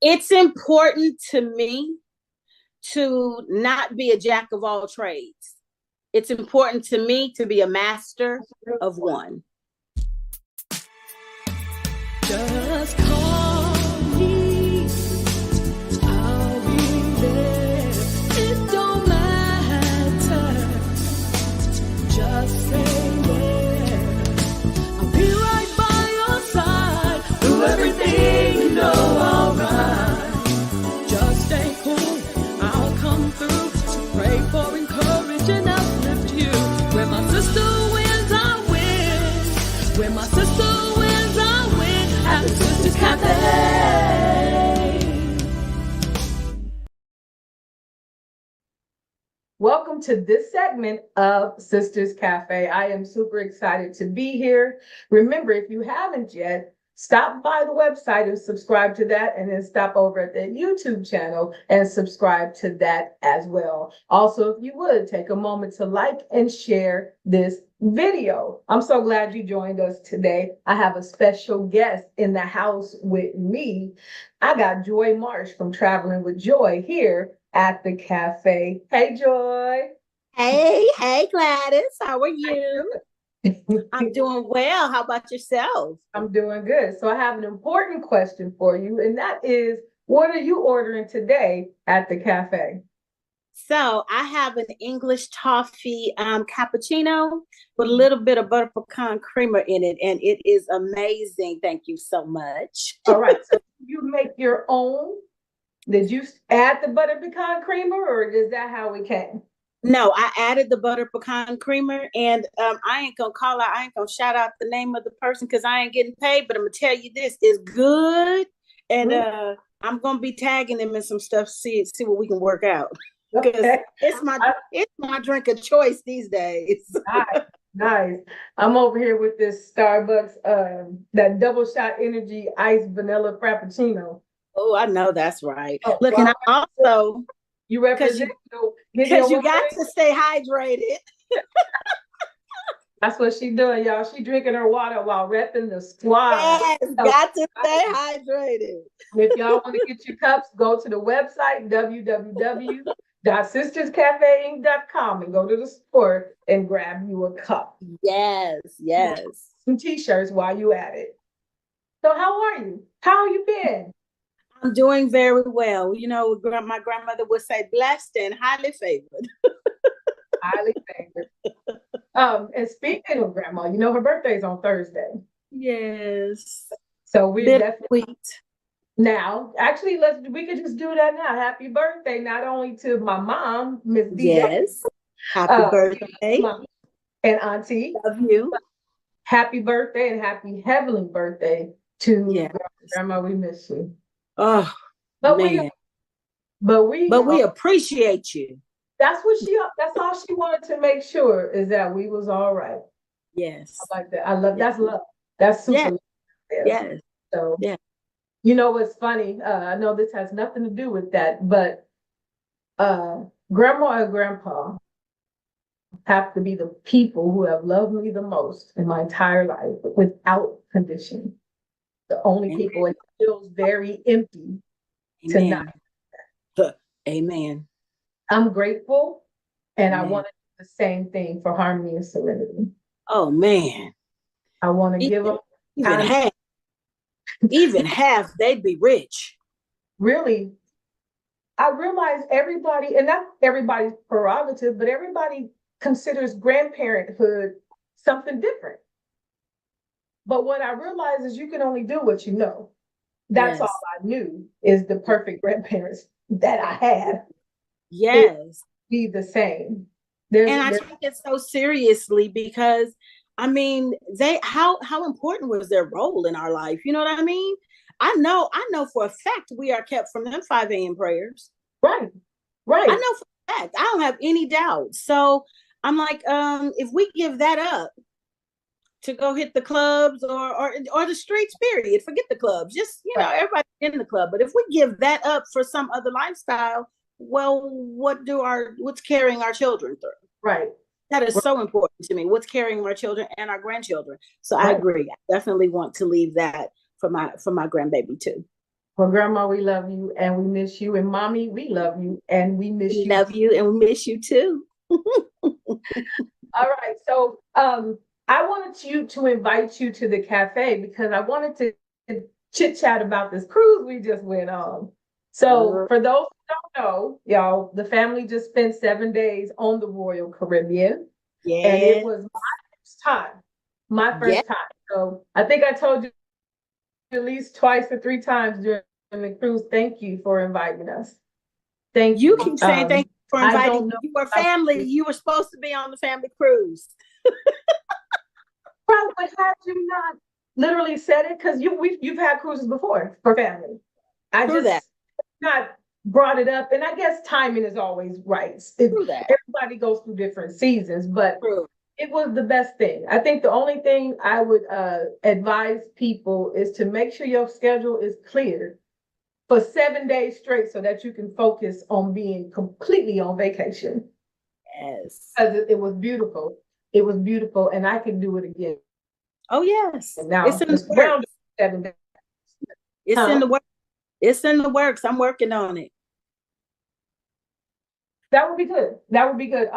It's important to me to not be a jack of all trades. It's important to me to be a master of one. Just call me. I'll be there. It don't matter. Just say where. I'll be right by your side. Do everything you know, alright. Just stay cool. I'll come through to pray for, encourage, and uplift you. Where my sister wins, I win. Where my sister wins, I win. At the Sisters Cafe. Welcome to this segment of Sisters Cafe. I am super excited to be here. Remember, if you haven't yet, stop by the website and subscribe to that, and then stop over at the YouTube channel and subscribe to that as well. Also, if you would, take a moment to like and share this video. I'm so glad you joined us today. I have a special guest in the house with me. I got Joy Marsh from Traveling with Joy here at the cafe. Hey, Joy. Hey, Gladys. How are you? I'm doing well. How about yourself? I'm doing good. So I have an important question for you, and that is, what are you ordering today at the cafe? So I have an English toffee cappuccino with a little bit of butter pecan creamer in it, and it is amazing. Thank you so much. All right. So you make your own? Did you add the butter pecan creamer, or is that how it came? No, I added the butter pecan creamer, and I ain't gonna shout out the name of the person because I ain't getting paid, but I'm gonna tell you this is good, and I'm gonna be tagging them in some stuff, see what we can work out. Because Okay. it's my drink of choice these days. Nice. I'm over here with this Starbucks, that double shot energy iced vanilla frappuccino. Oh, I know that's right. Oh, Look, well, and I also you represent because you got to stay hydrated. That's what she doing, y'all. She drinking her water while repping the squad. Yes, got to stay hydrated. If y'all want to get your cups, go to the website, www.sisterscafeinc.com, and go to the store and grab you a cup. Yes. Some t-shirts while you at it. So how are you? How you been? I'm doing very well. You know, my grandmother would say blessed and highly favored. Highly favored. And speaking of grandma, you know her birthday's on Thursday. Yes. So we're definitely sweet. Now, actually, we could just do that now. Happy birthday, not only to my mom, Miss D. Yes. Happy birthday. And Auntie. Love you. Happy birthday and happy heavenly birthday to Grandma. We miss you. Oh, but man. we appreciate you. That's all she wanted to make sure, is that we was all right. Yes. I like that. I love that's love. That's super love. Yes. So you know what's funny? I know this has nothing to do with that, but grandma and grandpa have to be the people who have loved me the most in my entire life without condition. The only people. It feels very empty to not. Amen. I'm grateful, and I want to do the same thing for Harmony and Serenity. Oh man, I want to give them even half. They'd be rich. Really, I realize everybody, and not everybody's prerogative, but everybody considers grandparenthood something different. But what I realize is you can only do what you know. That's all I knew, is the perfect grandparents that I had. Yes. Be the same. And I take it so seriously because, I mean, how important was their role in our life? You know what I mean? I know for a fact we are kept from them 5 a.m. prayers. Right. I know for a fact. I don't have any doubt. So I'm like, if we give that up to go hit the clubs or the streets, period, forget the clubs. Just, everybody in the club. But if we give that up for some other lifestyle, well, what's carrying our children through? Right. That is so important to me. What's carrying our children and our grandchildren? So I agree. I definitely want to leave that for my grandbaby too. Well, Grandma, we love you and we miss you. And Mommy, we love you and we miss We you. love you and we miss you too. All right. So I wanted you to invite you to the cafe because I wanted to chit chat about this cruise we just went on. So for those who don't know, y'all, the family just spent 7 days on the Royal Caribbean. Yeah. And it was my first time. My first time. So I think I told you at least twice or 3 times during the cruise. Thank you for inviting us. Thank you. You keep saying thank you for inviting. You were family. You were supposed to be on the family cruise. Probably had you not literally said it because you've had cruises before for family. I True just that. not brought it up, and I guess timing is always right. True that. Everybody goes through different seasons, but True. it was the best thing. I think the only thing I would advise people is to make sure your schedule is clear for 7 days straight so that you can focus on being completely on vacation. Yes. Because it was beautiful. It was beautiful, and I can do it again. Oh, yes. And now it's in the works. 7 days. It's in the works. It's in the works. I'm working on it. That would be good. That would be good.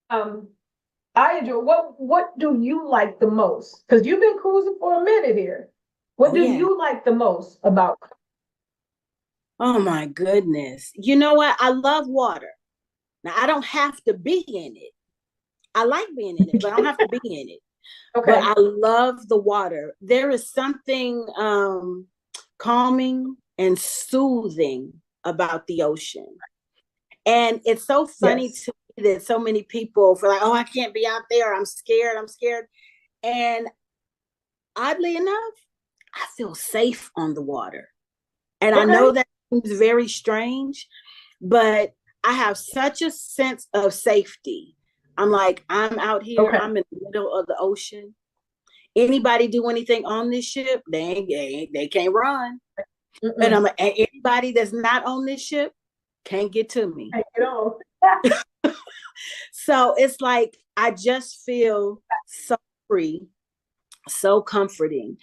I enjoy. What do you like the most? Because you've been cruising for a minute here. What do you like the most about? Oh my goodness! You know what? I love water. Now I don't have to be in it. I like being in it, but I don't have to be in it. Okay. But I love the water. There is something calming and soothing about the ocean. And it's so funny to me that so many people feel like, oh, I can't be out there. I'm scared. I'm scared. And oddly enough, I feel safe on the water. And I know that seems very strange, but I have such a sense of safety. I'm like, I'm out here. I'm in the middle of the ocean. Anybody do anything on this ship, they can't run. And I'm like, anybody that's not on this ship can't get to me. So it's like I just feel so free, so comforting,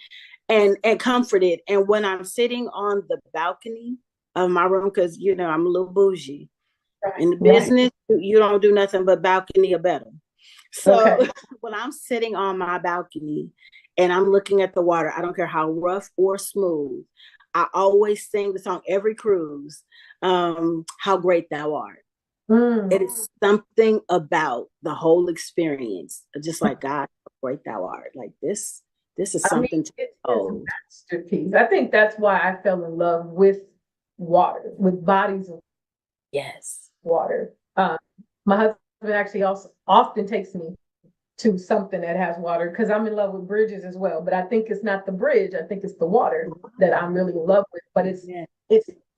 and comforted. And when I'm sitting on the balcony of my room, because you know I'm a little bougie. In the business, you don't do nothing but balcony or better. So when I'm sitting on my balcony and I'm looking at the water, I don't care how rough or smooth, I always sing the song every cruise, How Great Thou Art. It is something about the whole experience, just like God, how great thou art. Like this is something it's a masterpiece. I think that's why I fell in love with water, with bodies of water. My husband actually also often takes me to something that has water because I'm in love with bridges as well. But I think it's not the bridge. I think it's the water that I'm really in love with. But it's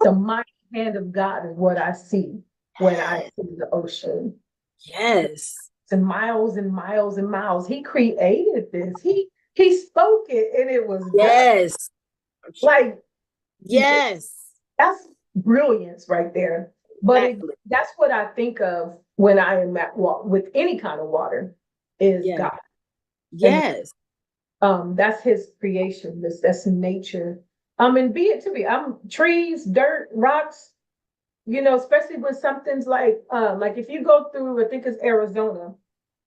the mighty hand of God is what I see when I see the ocean. Yes. And miles and miles and miles. He created this. He spoke it and it was good. Like that's brilliance right there. But that's what I think of when I am at with any kind of water is God. Yes. And, that's his creation. That's nature. And be it to be. Trees, dirt, rocks. You know, especially when something's like if you go through, I think it's Arizona,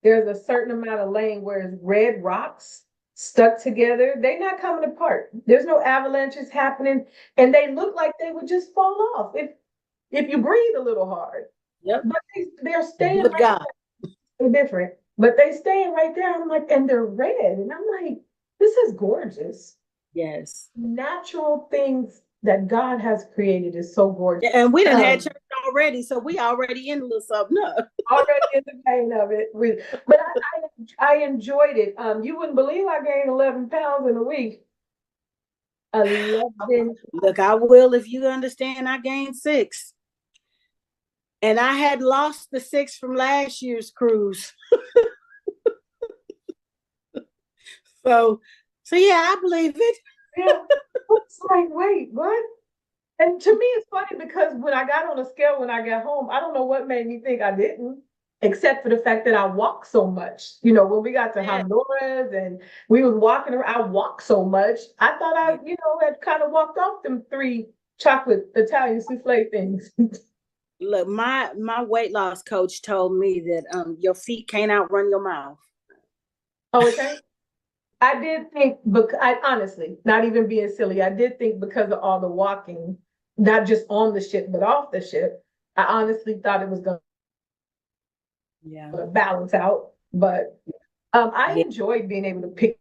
there's a certain amount of lane where it's red rocks stuck together. They're not coming apart. There's no avalanches happening, and they look like they would just fall off if you breathe a little hard. Yep. But they're staying right there. They're different, but they staying right there. I'm like, and they're red, and I'm like, this is gorgeous. Yes. Natural things that God has created is so gorgeous. And we done had church already, so we already in a little something up. Already in the pain of it. But I enjoyed it. You wouldn't believe I gained 11 pounds in a week. 11. Look, I will if you understand I gained 6. And I had lost the 6 from last year's cruise. So yeah, I believe it. Yeah. It's like, wait, what? And to me, it's funny because when I got on a scale when I got home, I don't know what made me think I didn't, except for the fact that I walk so much. You know, when we got to Honduras and we was walking around, I walked so much. I thought I, had kind of walked off them 3 chocolate Italian souffle things. Look, my weight loss coach told me that your feet can't outrun your mouth. Oh, okay. I did think, I honestly, not even being silly, I did think because of all the walking, not just on the ship, but off the ship, I honestly thought it was going Yeah. to balance out. But I Yeah. enjoyed being able to pick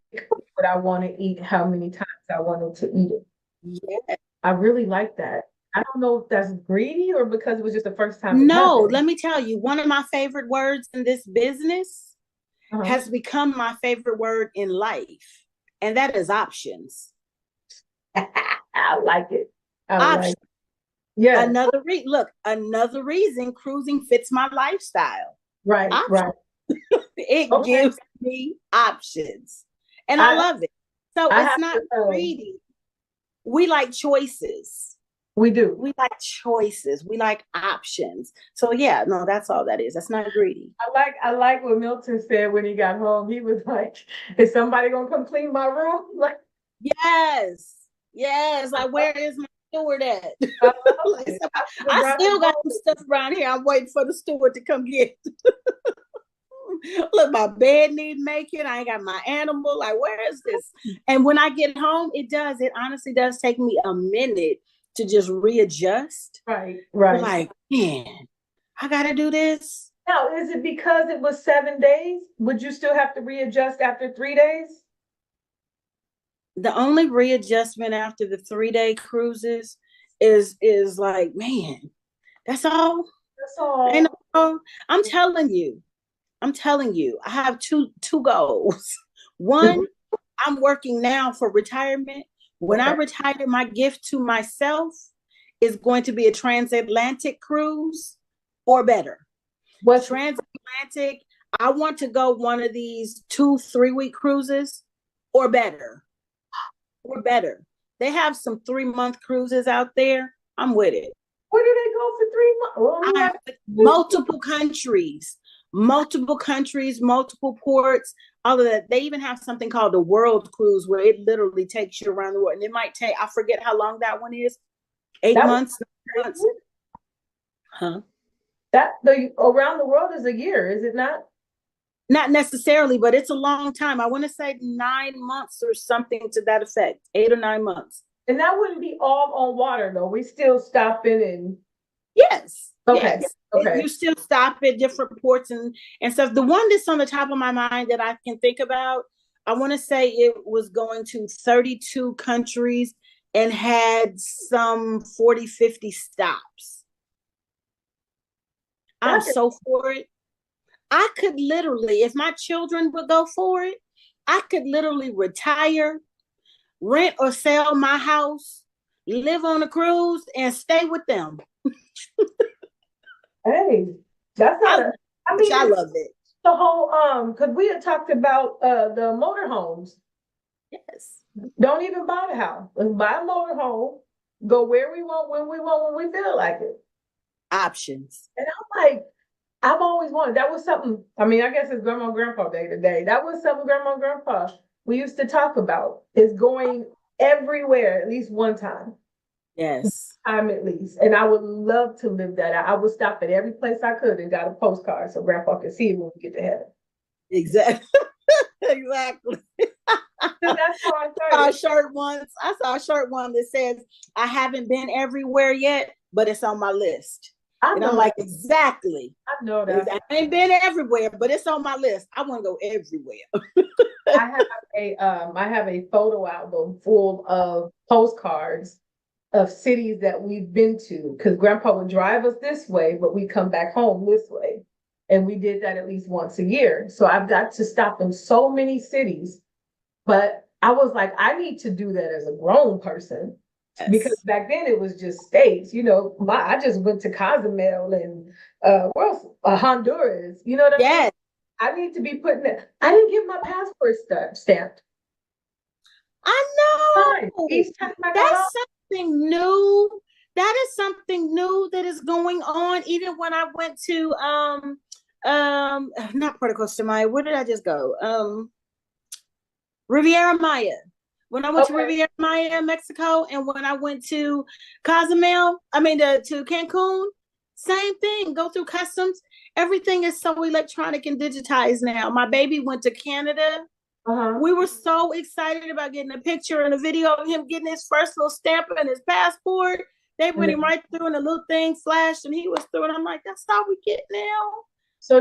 what I want to eat, how many times I wanted to eat it. Yeah. I really like that. I don't know if that's greedy or because it was just the first time it No, happened. let me tell you, one of my favorite words in this business Uh-huh. has become my favorite word in life, and that is options. I like it. I like Options. it. Yeah, Another reason cruising fits my lifestyle. right, Options. right. It Okay. gives me options, and I I love it. So I it's have not to, greedy. We like choices. we do. We like choices. We like options. So yeah, no, that's all that is. That's not greedy. I like what Milton said when he got home. He was like, "Is somebody gonna come clean my room?" Like, Yes. Yes. Like, where is my steward at? I love Like, it. I still got some stuff around here. I'm waiting for the steward to come get. Look, my bed need making. I ain't got my animal. Like, where is this? And when I get home, it honestly does take me a minute to just readjust. Right, right. Like, man, I gotta do this. Now, is it because it was 7 days? Would you still have to readjust after 3 days? The only readjustment after the 3-day cruises is like, man, that's all. That's all. I know. I'm telling you, I have two goals. One, I'm working now for retirement. When I retire, my gift to myself is going to be a transatlantic cruise or better. What's transatlantic? I want to go one of these 2-3 week cruises or better. Or better. They have some 3-month cruises out there. I'm with it. Where do they go for 3 months? Multiple countries, multiple ports, all of that. They even have something called the World Cruise where it literally takes you around the world. And it might take, I forget how long that one is, 8 months, 9 months. Huh? That the around the world is a year, is it not? Not necessarily, but it's a long time. I want to say 9 months or something to that effect, 8 or 9 months. And that wouldn't be all on water though. We still stopping and yes. Okay. Yes. Okay. You still stop at different ports and stuff. The one that's on the top of my mind that I can think about, I want to say it was going to 32 countries and had some 40, 50 stops. I'm so for it. I could literally, if my children would go for it, I could literally retire, rent or sell my house, live on a cruise, and stay with them. Hey, that's not I love it. The whole because we had talked about the motorhomes. Yes. Don't even buy the house. Let's buy a motorhome, go where we want, when we want, when we feel like it. Options. And I'm like, I've always wanted. That was something. I mean, I guess it's Grandma and Grandpa Day today. That was something Grandma and Grandpa we used to talk about. Is going everywhere at least one time. Yes. Time at least. And I would love to live that out. I would stop at every place I could and got a postcard so Grandpa could see it when we get to heaven. Exactly. Exactly. That's how I saw a shirt once. I saw a shirt one that says, I haven't been everywhere yet, but it's on my list. And I'm like, exactly. I know that. I ain't been everywhere, but it's on my list. I want to go everywhere. I have a photo album full of postcards of cities that we've been to because Grandpa would drive us this way, but we come back home this way. And we did that at least once a year. So I've got to stop in so many cities. But I was like, I need to do that as a grown person. Yes. Because back then it was just states, you know, I just went to Cozumel and Honduras, you know what I mean? I need to be putting it. I didn't get my passport stamped. I know. That's something new. That is something new that is going on. Even when I went to not Puerto Costa Maya, where did I just go? Riviera Maya. When I went to Riviera Maya, Mexico, and when I went to Cozumel, to Cancun, same thing. Go through customs. Everything is so electronic and digitized now. My baby went to Canada. We were so excited about getting a picture and a video of him getting his first little stamp and his passport. They went him right through and a little thing flashed and he was through. And I'm like, that's all we get now. So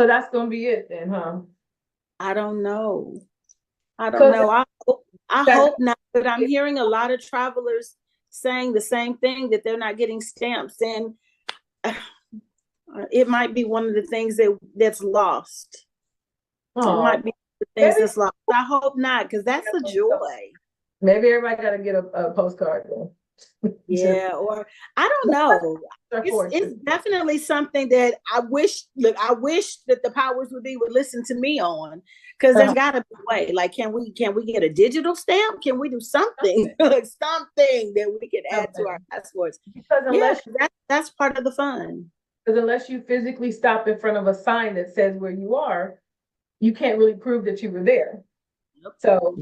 that's gonna be it then, huh? I don't know. I hope not, but I'm hearing a lot of travelers saying the same thing, that they're not getting stamps, and it might be one of the things that's lost. It might be the things that's lost. I hope not, because that's a joy. Maybe everybody got to get a postcard then. Yeah, or I don't know. It's definitely something that I wish that the powers would listen to me on, because there's got to be a way. Like, can we get a digital stamp? Can we do something like something that we can add to our passports? Because that's part of the fun. Because unless you physically stop in front of a sign that says where you are, you can't really prove that you were there. So.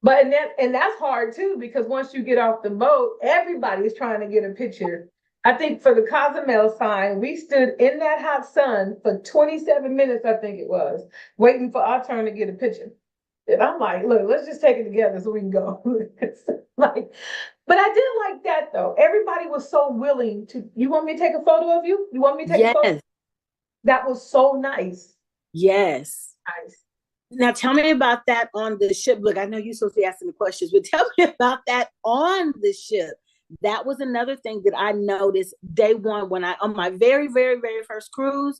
But and that's hard too, because once you get off the boat, everybody's trying to get a picture. I think for the Cozumel sign, we stood in that hot sun for 27 minutes, I think it was, waiting for our turn to get a picture. And I'm like, look, let's just take it together so we can go. But I did like that though. Everybody was so willing to. You want me to take a photo of you? You want me to take a photo? That was so nice. Yes. Nice. Now tell me about that on the ship. Look, I know you're supposed to be asking the questions, but tell me about that on the ship. That was another thing that I noticed day one when on my very, very, very first cruise,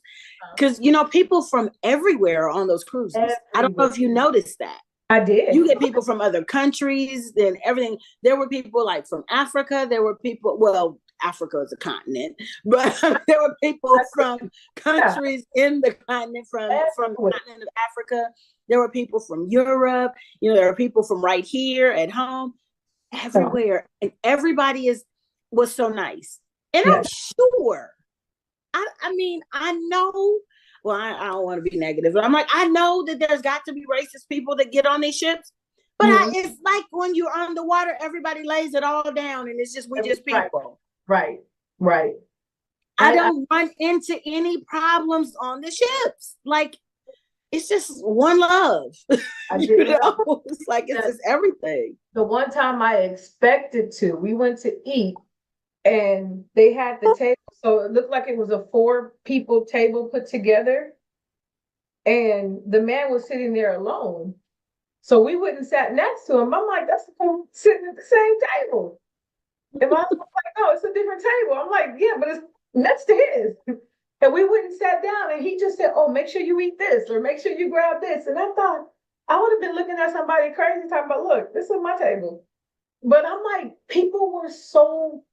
because people from everywhere are on those cruises. I don't know if you noticed that. I did. You get people from other countries and everything. There were people like from Africa. There were people, well, Africa is a continent, but there were people from countries in the continent, from the continent of Africa. There were people from Europe. There are people from right here at home, everywhere. And everybody was so nice. And I'm sure, I know, well, I don't want to be negative, but I'm like, I know that there's got to be racist people that get on these ships. But it's like when you're on the water, everybody lays it all down and it's just, we just people. Right. I don't run into any problems on the ships. Like, it's just one love. It's like, it's just everything. The one time I expected to, we went to eat and they had the table. So it looked like it was a 4-people table put together. And the man was sitting there alone. So we went and sat next to him. I'm like, that's the fool sitting at the same table. And my husband was like, no, it's a different table. I'm like, yeah, but it's next to his. And we went and sat down and he just said, oh, make sure you eat this or make sure you grab this. And I thought, I would have been looking at somebody crazy talking about, look, this is my table. But I'm like, people were so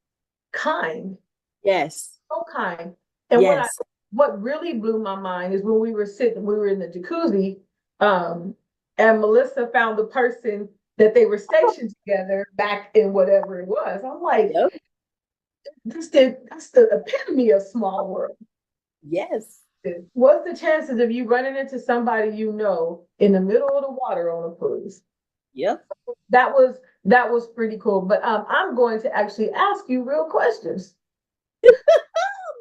kind. Yes. So kind. And what really blew my mind is when we were in the jacuzzi, and Melissa found the person that they were stationed together back in whatever it was. I'm like, that's the epitome of small world. Yes. What's the chances of you running into somebody in the middle of the water on a cruise? Yep. That was pretty cool. But I'm going to actually ask you real questions.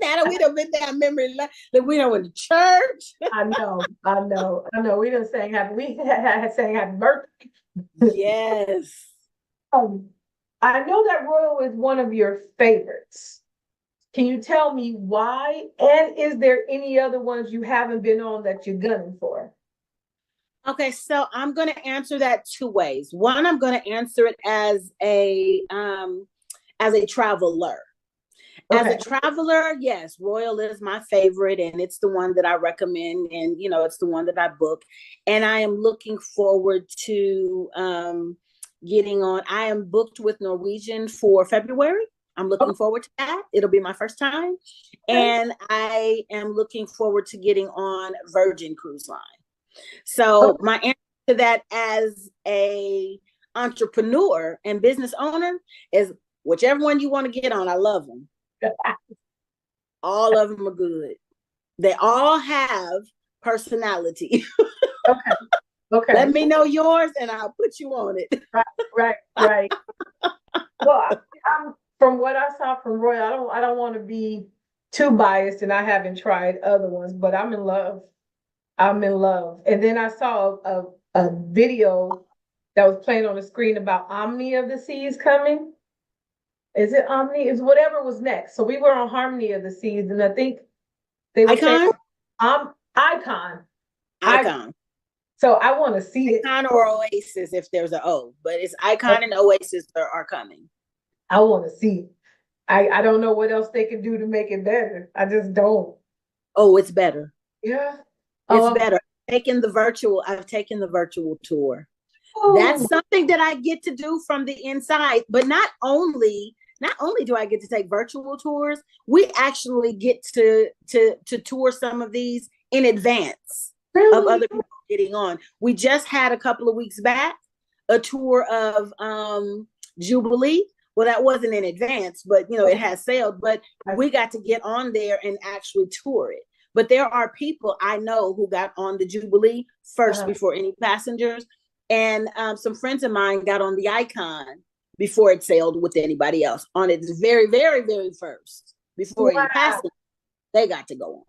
Now that we done been down memory lane, that we done went to church. I know. We done sang happy birthday. Yes. I know that Royal is one of your favorites. Can you tell me why? And is there any other ones you haven't been on that you're gunning for? Okay, so I'm going to answer that 2 ways. One, I'm going to answer it as a traveler. As a traveler, yes, Royal is my favorite, and it's the one that I recommend, and it's the one that I book. And I am looking forward to getting on. I am booked with Norwegian for February. I'm looking forward to that. It'll be my first time. And I am looking forward to getting on Virgin Cruise Line. So my answer to that as a entrepreneur and business owner is whichever one you want to get on, I love them. All of them are good. They all have personality. Okay. Let me know yours and I'll put you on it. Right. Well, I'm from what I saw from Roy, I don't want to be too biased, and I haven't tried other ones, but I'm in love. I'm in love. And then I saw a video that was playing on the screen about Omni of the Seas coming. Is it Omni? Is whatever was next. So we were on Harmony of the Seas, and I think they were saying Icon. Icon. So I want to see it. Icon or Oasis if there's an O, but it's Icon and Oasis are coming. I want to see it. I don't know what else they can do to make it better. I just don't. Oh, it's better. Yeah. It's better. I've taken the virtual tour. Oh. That's something that I get to do from the inside. But not only do I get to take virtual tours, we actually get to tour some of these in advance of other people getting on. We just had a couple of weeks back a tour of Jubilee. Well, that wasn't in advance, but it has sailed. But we got to get on there and actually tour it. But there are people I know who got on the Jubilee first before any passengers. And some friends of mine got on the Icon before it sailed with anybody else. On its very, very, very first, before any passengers, they got to go on.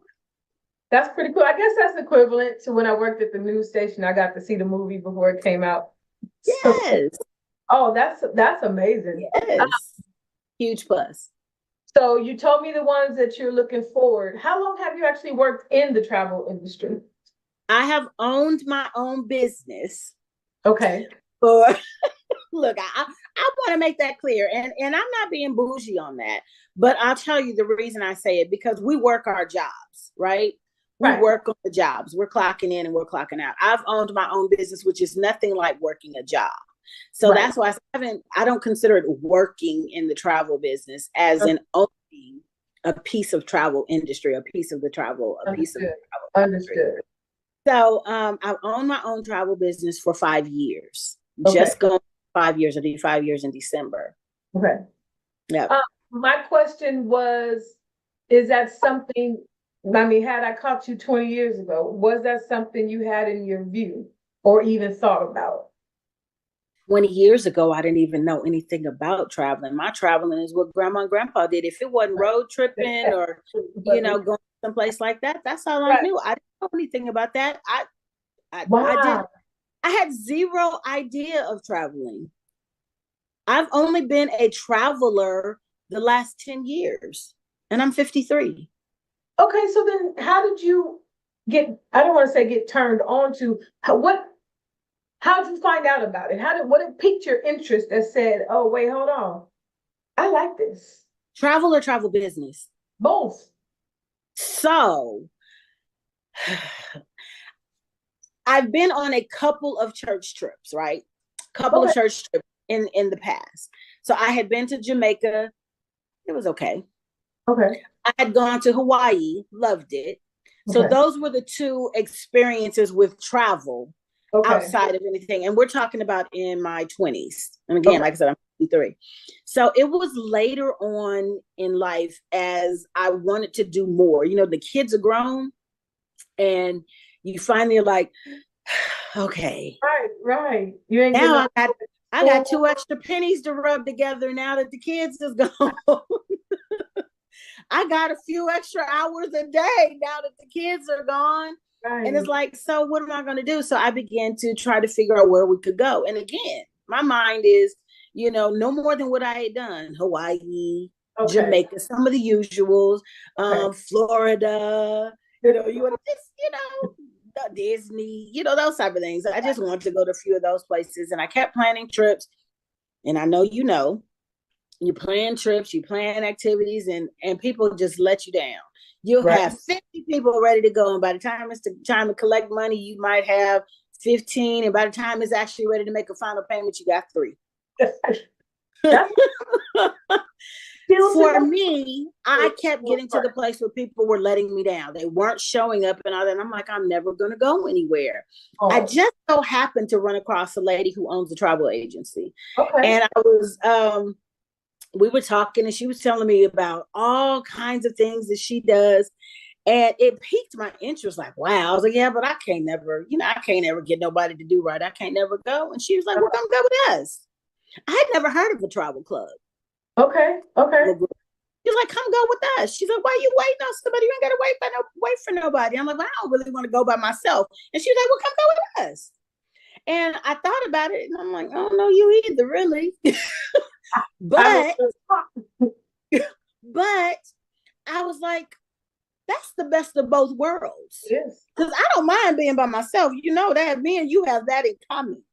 That's pretty cool. I guess that's equivalent to when I worked at the news station. I got to see the movie before it came out. Yes. Oh, that's amazing. Yes. Huge plus. So you told me the ones that you're looking forward. How long have you actually worked in the travel industry? I have owned my own business. Okay. Look, I want to make that clear. And I'm not being bougie on that. But I'll tell you the reason I say it, because we work our jobs, right? We work on the jobs. We're clocking in and we're clocking out. I've owned my own business, which is nothing like working a job. So that's why I don't consider it working in the travel business as in owning a piece of travel industry, a piece of the travel industry. So I've owned my own travel business for 5 years. Just going 5 years. I'll do 5 years in December. Okay. Yeah. My question was, is that something, I mean, had I caught you 20 years ago, was that something you had in your view or even thought about? 20 years ago, I didn't even know anything about traveling. My traveling is what grandma and grandpa did. If it wasn't road tripping or, going someplace like that, that's all I knew. I didn't know anything about that. I had zero idea of traveling. I've only been a traveler the last 10 years and I'm 53. Okay. So then how did you I don't want to say get turned on to, how did you find out about it? What piqued your interest that said, oh, wait, hold on. I like this. Travel or travel business? Both. So I've been on a couple of church trips, right? Of church trips in the past. So I had been to Jamaica. It was okay. Okay. I had gone to Hawaii, loved it. So those were the two experiences with travel outside of anything. And we're talking about in my 20s. And again, like I said, I'm 53. So it was later on in life as I wanted to do more. The kids are grown and you finally are like, okay. Right. You ain't now I got 2 extra pennies to rub together now that the kids is gone. I got a few extra hours a day now that the kids are gone. Right. And it's like, so what am I going to do? So I began to try to figure out where we could go. And again, my mind is, no more than what I had done. Hawaii, Jamaica, some of the usuals, Florida, you want to just, Disney, those type of things. I just wanted to go to a few of those places. And I kept planning trips. And I know you plan trips, you plan activities, and people just let you down. You'll have 50 people ready to go. And by the time it's time to collect money, you might have 15. And by the time it's actually ready to make a final payment, you got 3. For me, I kept getting to the place where people were letting me down. They weren't showing up and all that. And I'm like, I'm never going to go anywhere. I just so happened to run across a lady who owns a travel agency. And I was, we were talking and she was telling me about all kinds of things that she does. And it piqued my interest. Like, wow. I was like, yeah, but I can't never, I can't ever get nobody to do right. I can't never go. And she was like, well, come go with us. I had never heard of a travel club. Okay. She's like, come go with us. She's like, why are you waiting on somebody? You ain't gotta wait for nobody. I'm like, well, I don't really want to go by myself. And she's like, well, come go with us. And I thought about it, and I'm like, I don't know you either, really. but I was like, that's the best of both worlds. Yes. Because I don't mind being by myself. You know that. Me and you have that in common.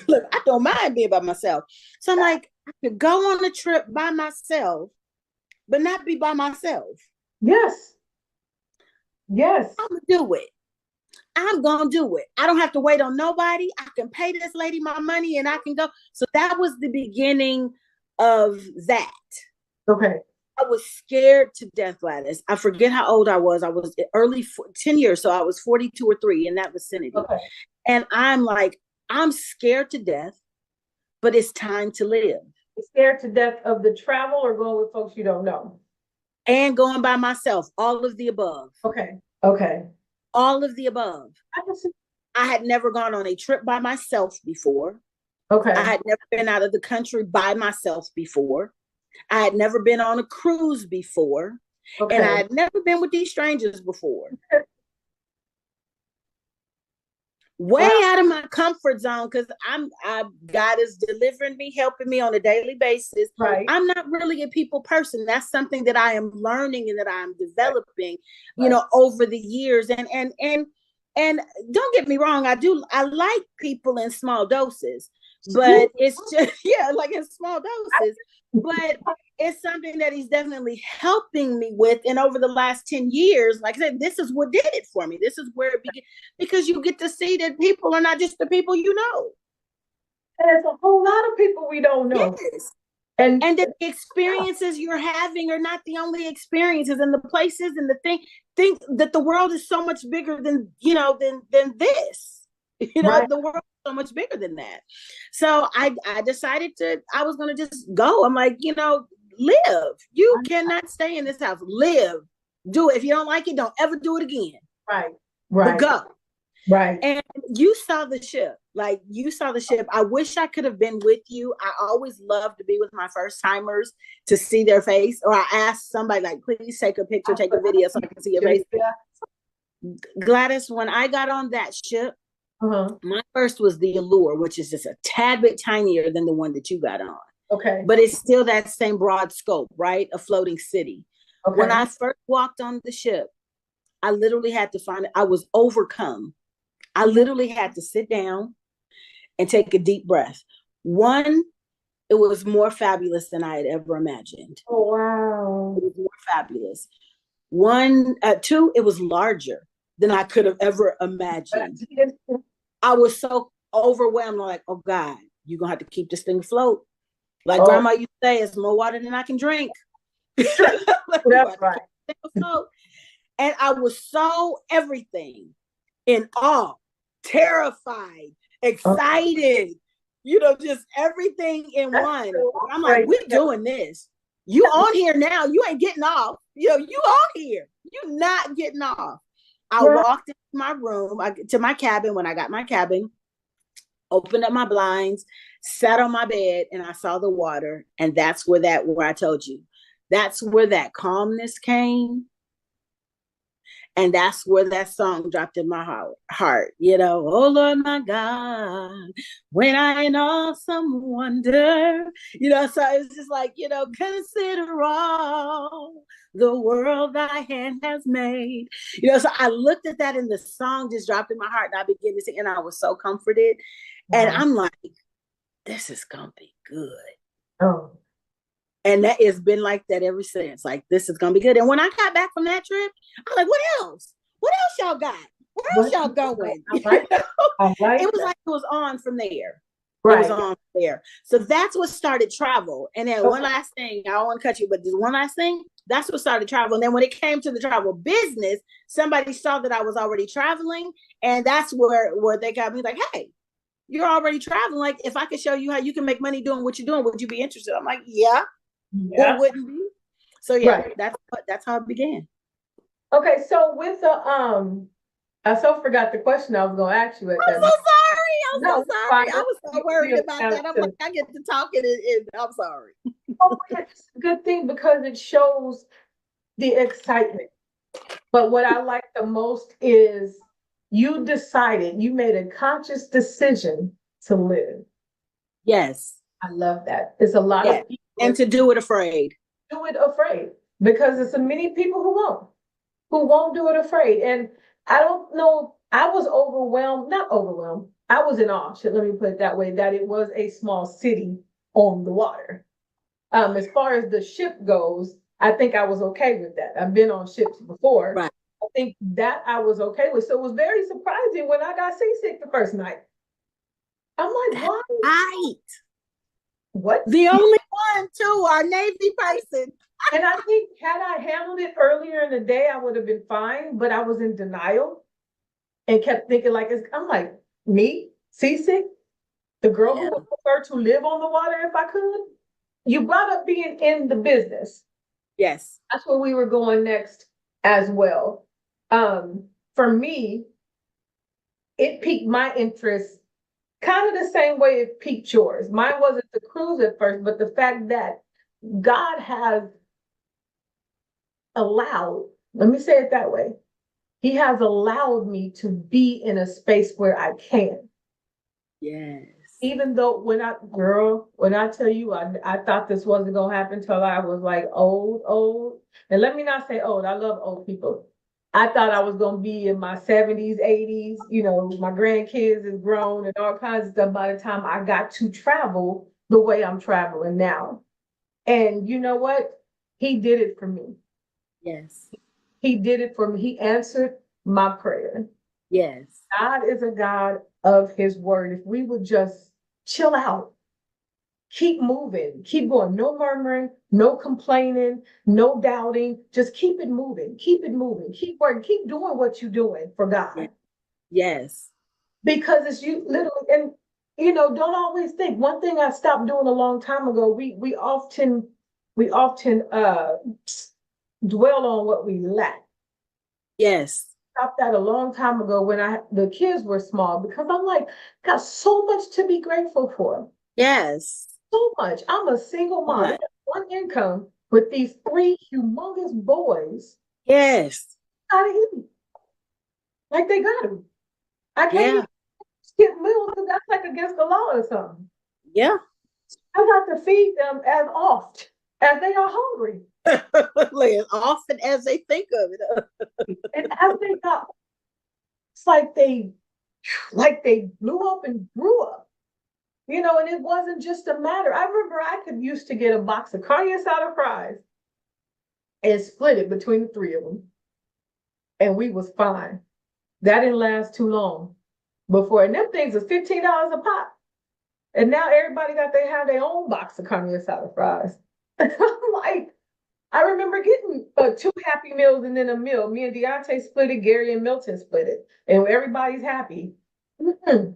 Look, I don't mind being by myself. So I'm like, I could go on a trip by myself, but not be by myself. Yes. I'm gonna do it. I'm gonna do it. I don't have to wait on nobody. I can pay this lady my money and I can go. So that was the beginning of that. Okay. I was scared to death, Gladys. I forget how old I was. I was early 10 years. So I was 42 or 3 in that vicinity. Okay. And I'm like, I'm scared to death, but it's time to live. You're scared to death of the travel or going with folks you don't know? And going by myself, all of the above. Okay. All of the above. I had never gone on a trip by myself before. Okay. I had never been out of the country by myself before. I had never been on a cruise before. Okay. And I had never been with these strangers before. Way out of my comfort zone, because God is delivering me, helping me on a daily basis. Right. I'm not really a people person. That's something that I am learning and that I'm developing, over the years. And don't get me wrong, I like people in small doses, but it's just like in small doses. But it's something that he's definitely helping me with. And over the last 10 years, like I said, this is what did it for me. This is where it began, because you get to see that people are not just the people you know. And it's a whole lot of people we don't know. Yes. And the experiences you're having are not the only experiences, and the places and the think that the world is so much bigger than this. Right. The world is so much bigger than that. So I decided I was going to just go. I'm like, live. You cannot stay in this house. Live. Do it. If you don't like it, don't ever do it again. Right. But go. Right. And you saw the ship. I wish I could have been with you. I always love to be with my first timers to see their face. Or I ask somebody, like, please take a picture, take a video so I can see your face. Gladys, when I got on that ship, my first was the Allure, which is just a tad bit tinier than the one that you got on. Okay. But it's still that same broad scope, right? A floating city. Okay. When I first walked on the ship, I literally had to find it. I was overcome. I literally had to sit down and take a deep breath. One, it was more fabulous than I had ever imagined. Oh, wow. It was more fabulous. Two, it was larger than I could have ever imagined. I was so overwhelmed. I'm like, oh God, you're going to have to keep this thing afloat. Like Grandma used to say, it's more water than I can drink. That's right. And I was so everything, in awe, terrified, excited, just everything in one. I'm like, we're doing this. You on here now. You ain't getting off. You on here. You're not getting off. I walked into my room, to my cabin. When I got my cabin, opened up my blinds, sat on my bed, and I saw the water. And that's where I told you, that's where that calmness came. And that's where that song dropped in my heart. Oh Lord, my God, when I in awesome wonder, so it's just like, consider all the world thy hand has made. So I looked at that and the song just dropped in my heart and I began to sing and I was so comforted. Wow. And I'm like, this is going to be good. Oh. And that has been like that ever since. Like, this is going to be good. And when I got back from that trip, I'm like, what else? What else y'all got? Where else y'all going? It was like it was on from there. Right. It was on there. So that's what started travel. And then one last thing, I don't want to cut you, but just one last thing, that's what started travel. And then when it came to the travel business, somebody saw that I was already traveling. And that's where they got me like, hey, you're already traveling. Like, if I could show you how you can make money doing what you're doing, would you be interested? I'm like, yeah. Or wouldn't be. So yeah, right. That's how it began. Okay, so with the I so forgot the question I was gonna ask you at I'm that. so sorry. I'm No, so it's sorry. fine. I was so worried about that. I'm like, To, I get to talking and I'm sorry. oh, it's a good thing because it shows the excitement. But what I like the most is you decided, you made a conscious decision to live. Yes. I love that. It's a lot Yeah. of people And to do it afraid. do it afraid because there's so many people who won't do it afraid. And I don't know, I was overwhelmed, not overwhelmed. I was in awe, let me put it that way, that it was a small city on the water. As far as the ship goes, I think I was okay with that. I've been on ships before. Right. I think that I was okay with. So it was very surprising when I got seasick the first night. I'm like, That's why? right. What? The only one, too, our Navy person. And I think had I handled it earlier in the day, I would have been fine, but I was in denial and kept thinking like, I'm like, me, seasick, the girl who Yeah. would prefer to live on the water if I could. You brought up being in the business. Yes. That's where we were going next as well. For me, it piqued my interest kind of the same way it piqued yours. Mine wasn't the cruise at first, but the fact that God has allowed, let me say it that way, He has allowed me to be in a space where I can. Yes. Even though when I tell you, I thought this wasn't gonna happen till I was like old. And let me not say old, I love old people. I thought I was gonna be in my 70s, 80s, my grandkids is grown and all kinds of stuff by the time I got to travel the way I'm traveling now. And you know what? He did it for me. Yes. He did it for me. He answered my prayer. Yes. God is a God of his word. If we would just chill out, keep moving, keep going, no murmuring, no complaining, no doubting, just keep it moving, keep keep working, keep doing what you're doing for God. Yes. Because it's you literally, and don't always think. One thing I stopped doing a long time ago, we often dwell on what we lack. Yes. Stopped that a long time ago when the kids were small because I'm like, got so much to be grateful for. Yes. So much. I'm a single mom. I What? have one income with these three humongous boys. Yes. Gotta eat. Like they gotta. I can't Yeah. even skip meals because that's like against the law or something. Yeah. I got to feed them as oft as they are hungry. Like as often as they think of it. And as they got, it's like they blew up and grew up. And it wasn't just a matter. I remember I could used to get a box of carne asada fries and split it between the three of them. And we was fine. That didn't last too long before. And them things was $15 a pop. And now everybody have their own box of carne asada fries. I'm like, I remember getting two Happy Meals and then a meal. Me and Deontay split it, Gary and Milton split it. And everybody's happy. Mm-hmm.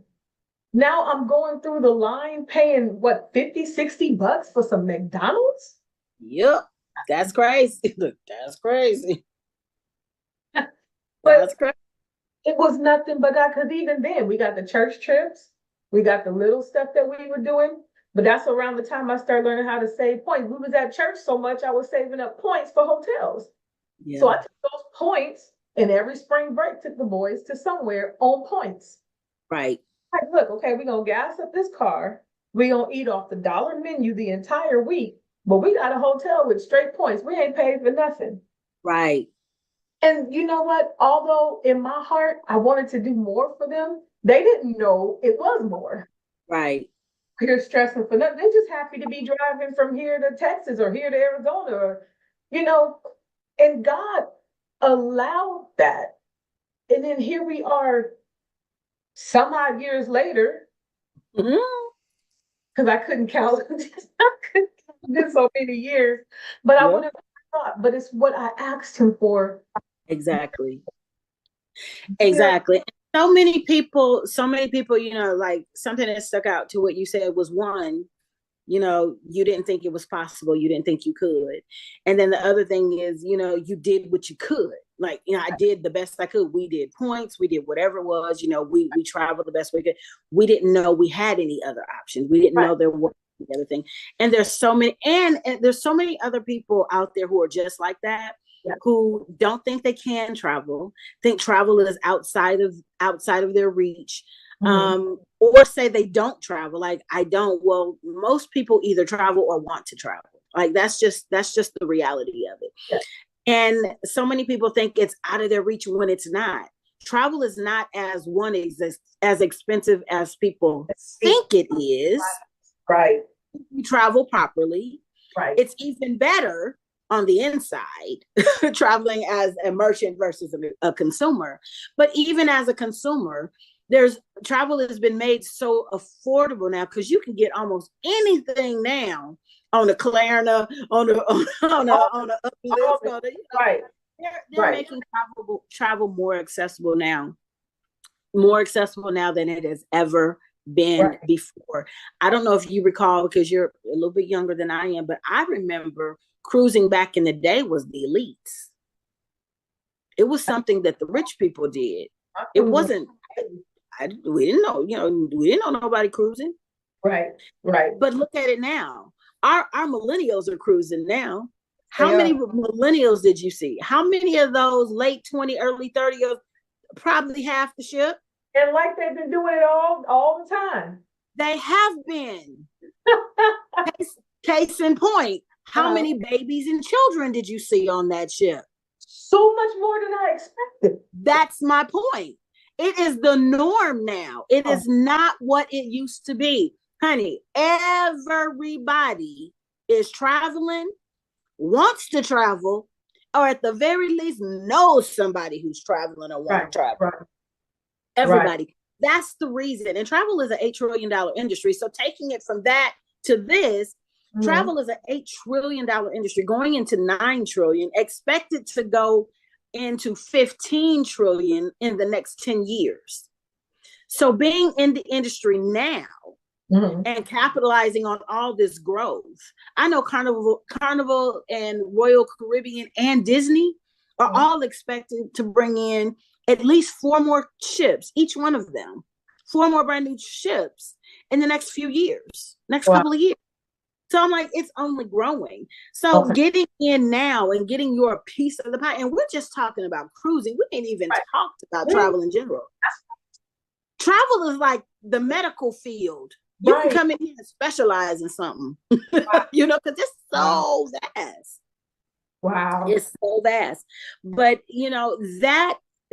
Now I'm going through the line paying what, 50, $60 for some McDonald's? Yep. That's crazy. That's crazy. But That's crazy. it was nothing but God, because even then we got the church trips, we got the little stuff that we were doing. But that's around the time I started learning how to save points. We was at church so much, I was saving up points for hotels. Yeah. So I took those points and every spring break took the boys to somewhere on points. Right. Like, look, okay, we're gonna gas up this car. We're gonna eat off the dollar menu the entire week, but we got a hotel with straight points. We ain't paid for nothing. Right. And you know what? Although in my heart, I wanted to do more for them, they didn't know it was more. Right. You're stressing for nothing. They're just happy to be driving from here to Texas or here to Arizona or, and God allowed that. And then here we are some odd years later, because I couldn't count. It's been so many years, but I would have thought, but it's what I asked him for. Exactly. Exactly. So many people, like something that stuck out to what you said was one, You didn't think it was possible. You didn't think you could. And then the other thing is, you did what you could. Like, I did the best I could. We did points. We did whatever it was. We traveled the best we could. We didn't know we had any other options. We didn't know there was the other thing. And there's so many, and there's so many other people out there who are just like that, who don't think they can travel, think travel is outside of their reach. Or say they don't travel. Like, I don't. Well, most people either travel or want to travel. Like, that's just the reality of it. Yeah. And so many people think it's out of their reach when it's not. Travel is not as expensive as people think it is. Right. You travel properly. Right. It's even better on the inside, traveling as a merchant versus a consumer. But even as a consumer, travel has been made so affordable now, because you can get almost anything now on a Klarna, on a Uplift, right. They're making travel more accessible now than it has ever been before. I don't know if you recall, because you're a little bit younger than I am, but I remember cruising back in the day was the elites. It was something that the rich people did. It wasn't. We didn't know. We didn't know nobody cruising. Right. But look at it now. Our millennials are cruising now. How many millennials did you see? How many of those late 20, early 30s, probably half the ship? And like they've been doing it all the time. They have been. Case in point, how many babies and children did you see on that ship? So much more than I expected. That's my point. It is the norm now. It is not what it used to be. Honey, everybody is traveling, wants to travel, or at the very least knows somebody who's traveling or wants to travel. Right. Everybody. Right. That's the reason. And travel is an $8 trillion industry. So taking it from that to this, travel is an $8 trillion industry going into $9 trillion, expected to go into 15 trillion in the next 10 years. So being in the industry now and capitalizing on all this growth, I know Carnival and Royal Caribbean and Disney are all expected to bring in at least 4 more ships, each one of them, 4 more brand new ships in the next few years, couple of years. So I'm like, it's only growing. So getting in now and getting your piece of the pie, and we're just talking about cruising. We ain't even talked about travel in general. Travel is like the medical field. You can come in here and specialize in something, because it's so vast. Wow. It's so vast. But,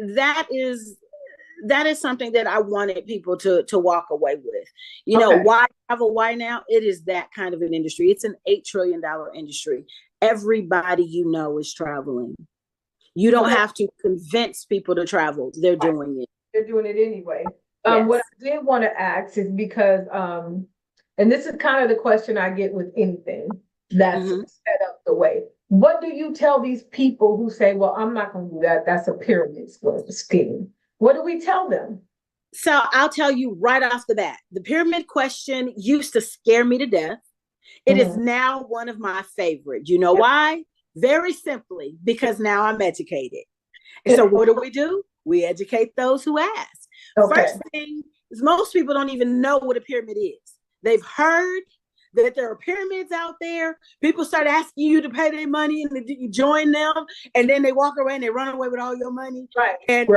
that is something that I wanted people to walk away with. Why travel? Why now? It is that kind of an industry. It's an $8 trillion industry. Everybody is traveling. You don't have to convince people to travel. They're doing it. They're doing it anyway. What I did want to ask is because, and this is kind of the question I get with anything that's set up the way. What do you tell these people who say, well, I'm not going to do that. That's a pyramid scheme. What do we tell them? So I'll tell you right off the bat, the pyramid question used to scare me to death. It is now one of my favorite. You know why? Very simply, because now I'm educated. And so what do? We educate those who ask. First thing is, most people don't even know what a pyramid is. They've heard that there are pyramids out there. People start asking you to pay their money and you join them, and then they walk away and they run away with all your money. And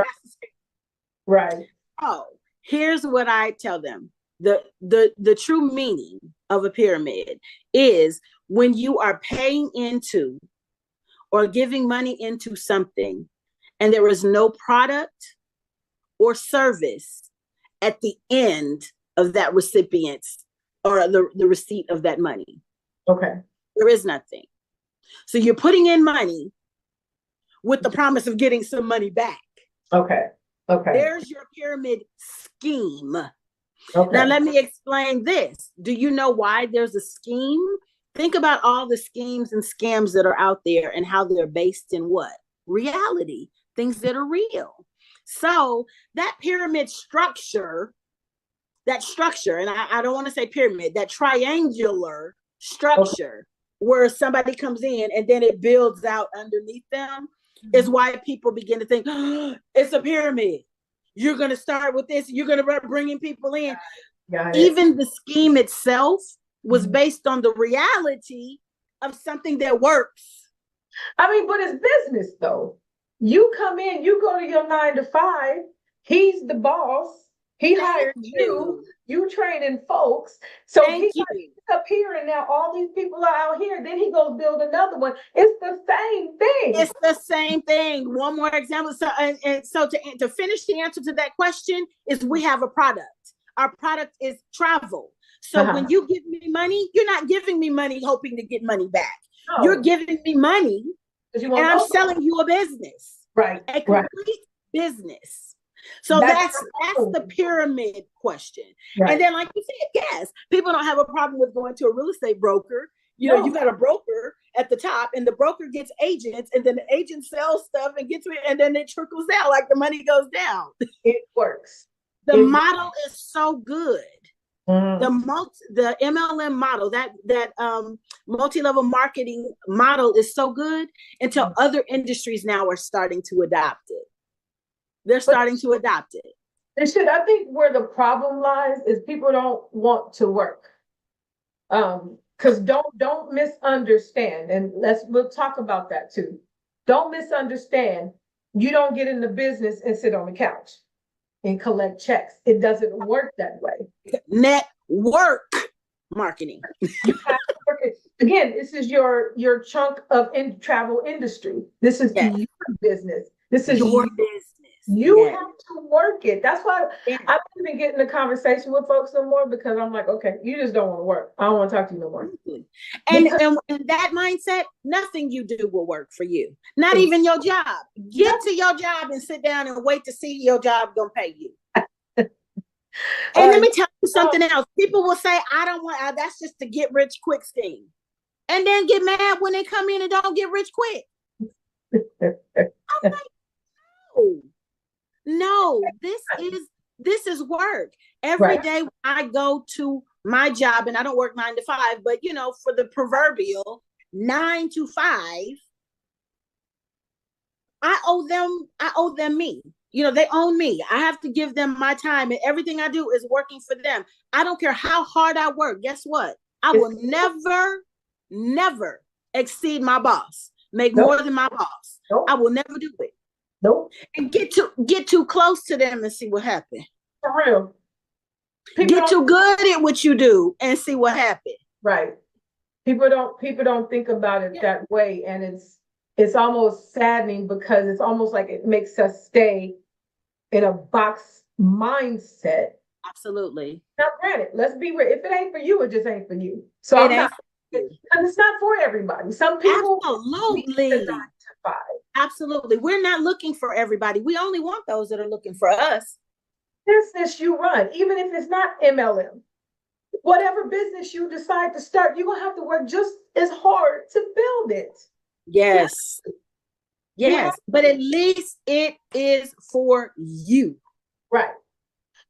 Right. Oh, here's what I tell them. The true meaning of a pyramid is when you are paying into or giving money into something and there is no product or service at the end of that recipient's or the receipt of that money. There is nothing. So you're putting in money with the promise of getting some money back. There's your pyramid scheme. Now let me explain this. Do you know why there's a scheme? Think about all the schemes and scams that are out there and how they're based in what? Reality, things that are real. So that pyramid structure that structure, and I don't want to say pyramid, that triangular structure where somebody comes in and then it builds out underneath them, is why people begin to think, oh, it's a pyramid. You're going to start with this. You're going to bring in people in. Even the scheme itself was based on the reality of something that works. I mean, but it's business though. You come in, you go to your 9 to 5. He's the boss. He hired you. You training folks. So he's up here, and now all these people are out here. Then he goes build another one. It's the same thing. It's the same thing. One more example. So, and so to finish the answer to that question is, we have a product. Our product is travel. So when you give me money, you're not giving me money hoping to get money back. No. You're giving me money, and I'm selling you a business. Right. A complete business. So that's the pyramid question. Right. And then, like you said, yes, people don't have a problem with going to a real estate broker. You know, you got a broker at the top, and the broker gets agents, and then the agent sells stuff and gets it, and then it trickles down, like the money goes down. It works. The model is so good. The MLM model, that multi-level marketing model is so good until other industries now are starting to adopt it. They're starting to adopt it. They should. I think where the problem lies is people don't want to work. Because don't misunderstand, and we'll talk about that too. Don't misunderstand. You don't get in the business and sit on the couch and collect checks. It doesn't work that way. Network marketing. You have to work it. Again, this is your chunk of travel industry. This is your business. This is your business. You have to work it. That's why I don't even get in a conversation with folks no more, because I'm like, okay, you just don't want to work. I don't want to talk to you no more. And that mindset, nothing you do will work for you. Not even your job. Get to your job and sit down and wait to see your job gonna pay you. And let me tell you something else. People will say, I don't want, that's just a get rich quick scheme. And then get mad when they come in and don't get rich quick. I'm like, no, this is work. Every day I go to my job, and I don't work 9 to 5, but you know, for the proverbial 9 to 5, I owe them me. You know, they own me. I have to give them my time, and everything I do is working for them. I don't care how hard I work. Guess what? I will never exceed my boss, make more than my boss. I will never do it. And get too close to them and see what happens. For real. Get too good at what you do and see what happens. Right. People don't think about it that way, and it's almost saddening, because it's almost like it makes us stay in a box mindset. Absolutely. Now, granted, let's be real. If it ain't for you, it just ain't for you. So it's not for everybody. Some people absolutely. Absolutely. We're not looking for everybody. We only want those that are looking for us. Business you run, even if it's not MLM, whatever business you decide to start, you're going to have to work just as hard to build it. Yes. Yes. But at least it is for you. Right.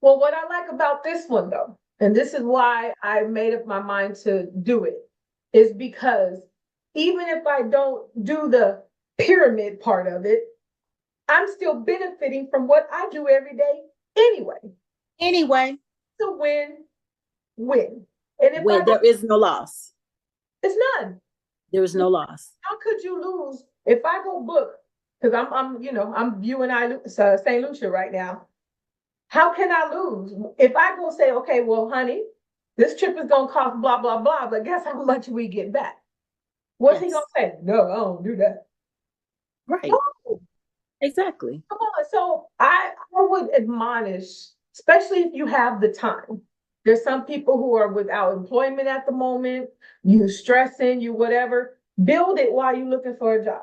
Well, what I like about this one, though, and this is why I made up my mind to do it, is because even if I don't do the pyramid part of it, I'm still benefiting from what I do every day anyway. It's a win-win. And if there is no loss. It's none. There is no loss. How could you lose if I go book? Because I'm viewing St. Lucia right now. How can I lose if I go say, okay, well, honey, this trip is gonna cost blah blah blah, but guess how much we get back? What's he gonna say? No, I don't do that. Right. No. Exactly. Come on. So I would admonish, especially if you have the time. There's some people who are without employment at the moment, you stressing, you whatever. Build it while you're looking for a job.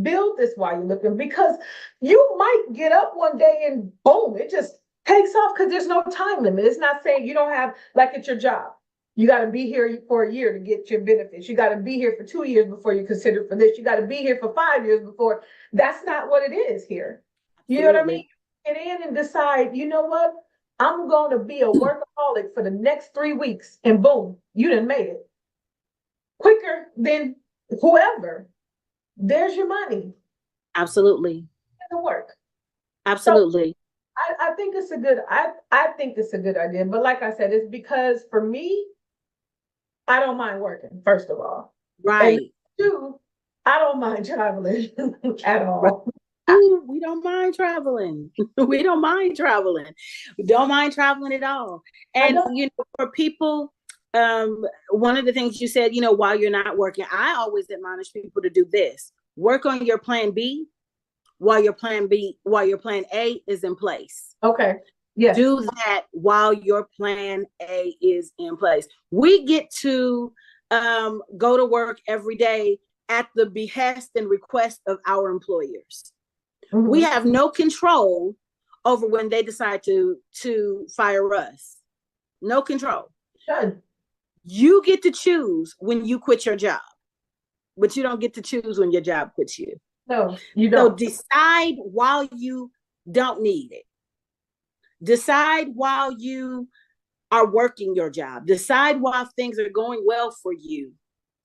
Build this while you're looking, because you might get up one day and boom, it just takes off, because there's no time limit. It's not saying you don't have, like at your job, you got to be here for a year to get your benefits. You got to be here for 2 years before you consider for this. You got to be here for 5 years before. That's not what it is here. You know what I mean? Get in and decide, you know what? I'm going to be a workaholic for the next 3 weeks, and boom, you done made it quicker than whoever. There's your money. Absolutely. It'll work. Absolutely. So I think it's a good, I think it's a good idea. But like I said, it's because for me, I don't mind working, first of all. Right. And two, I don't mind traveling at all. Right. Ooh, we don't mind traveling. We don't mind traveling. We don't mind traveling at all. And for people, one of the things you said, while you're not working, I always admonish people to do this. Work on your plan B while your plan A is in place. Okay. Yes. Do that while your plan A is in place. We get to go to work every day at the behest and request of our employers. Mm-hmm. We have no control over when they decide to fire us. No control. Good. You get to choose when you quit your job, but you don't get to choose when your job quits you. No, you don't. So decide while you don't need it. Decide while you are working your job. Decide while things are going well for you.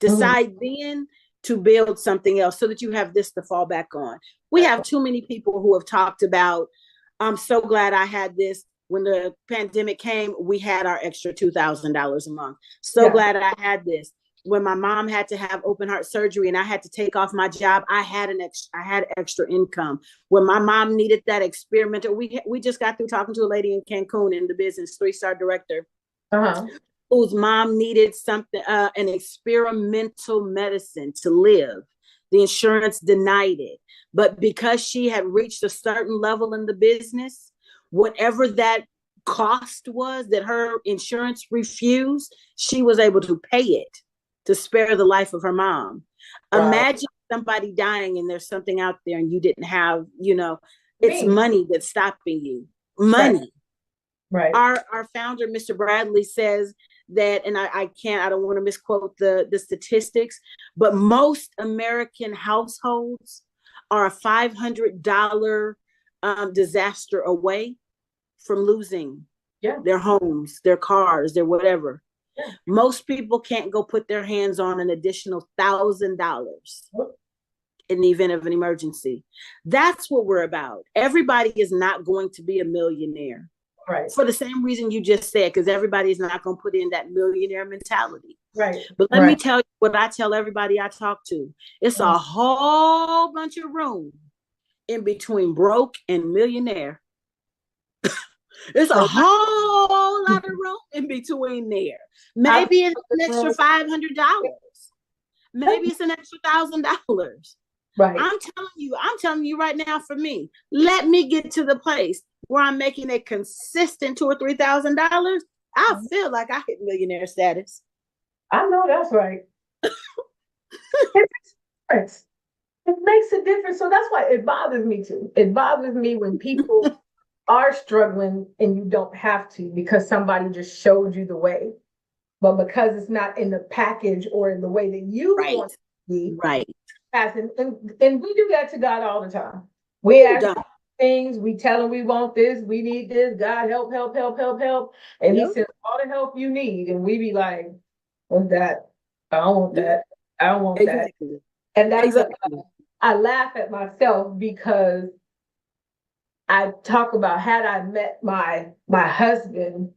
Decide then to build something else so that you have this to fall back on. We have too many people who have talked about, I'm so glad I had this. When the pandemic came, we had our extra $2,000 a month. So glad I had this. When my mom had to have open heart surgery and I had to take off my job, I had extra income. When my mom needed that experimental, we just got through talking to a lady in Cancun in the business, 3-star director, whose mom needed something, an experimental medicine to live. The insurance denied it. But because she had reached a certain level in the business, whatever that cost was that her insurance refused, she was able to pay it to spare the life of her mom. Wow. Imagine somebody dying and there's something out there and you didn't have, it's money that's stopping you. Money. Right. Our founder, Mr. Bradley, says that, and I don't want to misquote the statistics, but most American households are a $500 disaster away from losing their homes, their cars, their whatever. Yeah. Most people can't go put their hands on an additional $1,000 in the event of an emergency. That's what we're about. Everybody is not going to be a millionaire. Right. For the same reason you just said, because everybody is not going to put in that millionaire mentality. Right. But let me tell you what I tell everybody I talk to. It's a whole bunch of room in between broke and millionaire. There's a whole lot of room in between there. Maybe it's an extra $500. Maybe it's an extra $1,000. Right. I'm telling you right now, for me, let me get to the place where I'm making a consistent $2,000 or $3,000. I feel like I hit millionaire status. I know that's right. It makes a difference. So that's why it bothers me too. It bothers me when people are struggling and you don't have to because somebody just showed you the way. But because it's not in the package or in the way that you want it to be. Right. And we do that to God all the time. We ask things, we tell him we want this, we need this, God help. And he says all the help you need. And we be like, what's that? I don't want that. I don't want that. And that's I laugh at myself because I talk about had I met my husband a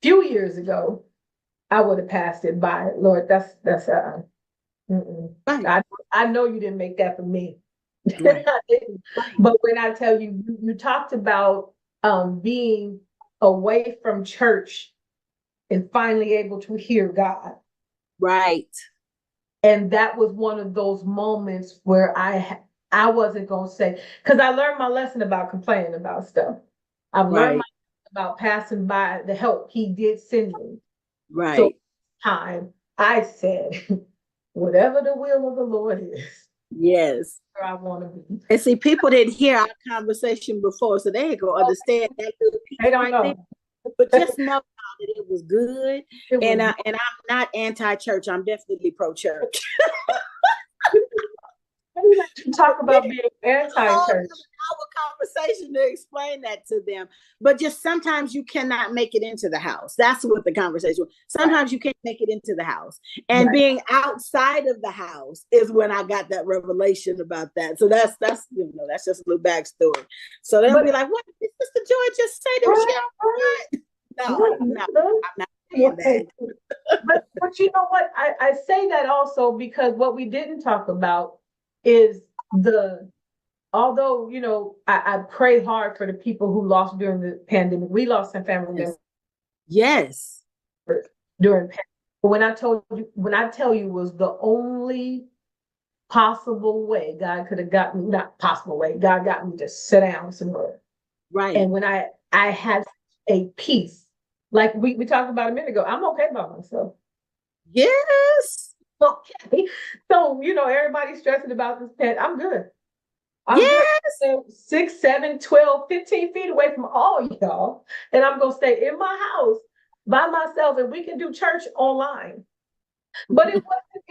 few years ago, I would have passed it by. Lord, that's I know you didn't make that for me. Right. But when I tell you, you talked about being away from church and finally able to hear God. Right. And that was one of those moments where I wasn't going to say, because I learned my lesson about complaining about stuff. I've learned my lesson about passing by the help he did send me. Right. So time I said, whatever the will of the Lord is. Yes. Where I want to be. And see, people didn't hear our conversation before, so they ain't going to understand that little piece. They don't know. There. But just know that it was good. And I'm not anti-church. I'm definitely pro-church. Talk about being anti-church. Our conversation version to explain that to them. But just sometimes you cannot make it into the house. That's what the conversation was. Sometimes you can't make it into the house. And being outside of the house is when I got that revelation about that. So that's that's just a little backstory. So they'll be like, what did Sister Joy just say that she don't want? No, I'm not saying that. But you know what? I say that also because what we didn't talk about is although, I pray hard for the people who lost during the pandemic. We lost some family members. Yes. During pandemic. But when I tell you was the only possible way God could have got me, not possible way, God got me to sit down somewhere. Right. And when I had a peace, like we talked about a minute ago, I'm okay by myself. Yes. Okay. So, everybody's stressing about this pet. I'm good. I'm good. 6, 7, 12, 15 feet away from all y'all. And I'm going to stay in my house by myself, and we can do church online. But it